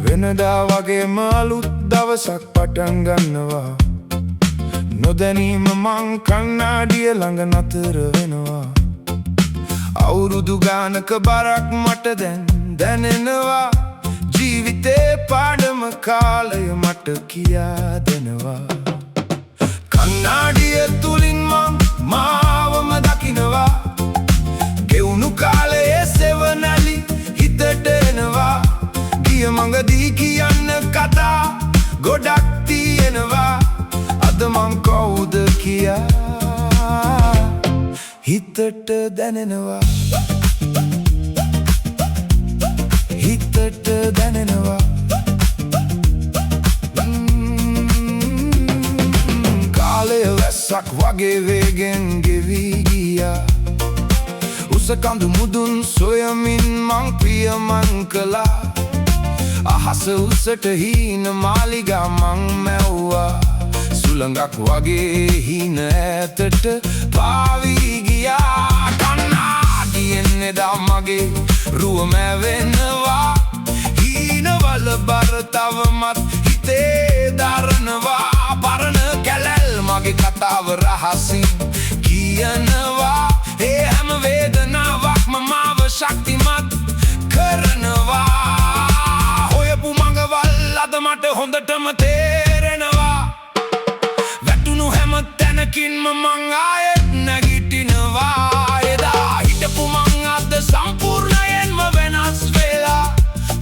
වෙනදා වගේම අලුත් දවසක් පටන් ගන්නවා. නොදැනීම මං කන්නාඩිය ළඟ නතර වෙනවා. අවුරුදු ගානක බරක් මට දැන් දැනෙනවා. ජීවිතේ පාඩම කාලය මට කියා දෙනවා. කන්නාඩිය තුලින් මං මාවම දකිනවා. ගෙවුණු කාලයේ සෙවණැලි හිතට එනවා. ගිය මඟදී කියන්න කතා ගොඩක් තියෙනවා. අද මං කවුද කියා හිතට දැනෙනවා. හිතට දැනෙනවා. කාලය වැස්සක් වගේ වේගෙන් ගෙවී ගියා. උස කඳු මුදුන් සොයමින් මං පියමන් කළා. අහස උසට හීන මාලිගා මං මැව්වා. සුළඟක් වගේ හීන ඈතට පාවී ගියා. කන්නාඩියෙන් එදා මගේ රුව මැවෙනවා. හීනවල බර තවමත් හිතේ දරනවා. පරණ කැලැල් මගේ කතාව රහසින් කියනවා. ඒ හැම වේදනාවක්ම මාව ශක්තිමත් කරනවා. හොයපු මඟවල් අද මට හොඳටම තේරෙනවා. වැටුණු හැම තැනකින්ම මං ආයෙත් නැගිටිනවා. එදා හිටපු මං අද සම්පූර්ණයෙන්ම වෙනස් වෙලා.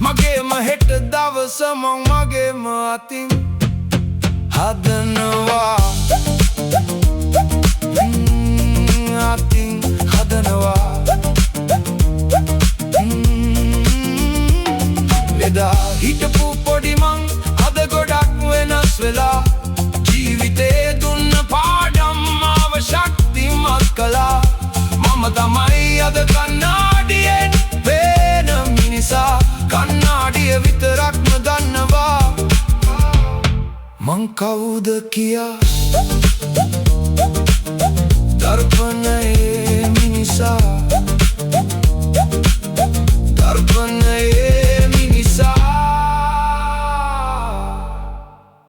මගේම හෙට දවස මං මගේම අතින් හදනවා. අතින් හදනවා. එදා හිටපු පොඩි මං අද ගොඩක් වෙනස් වෙලා. ජීවිතේ දුන්න පාඩම් මාව ශක්තිමත් කළා. මම තමයි අද කන්නාඩියෙන් පේන මිනිසා. කන්නාඩිය විතරක්ම දන්නවා මං කවුද කියා. දර්පණයේ මිනිසා.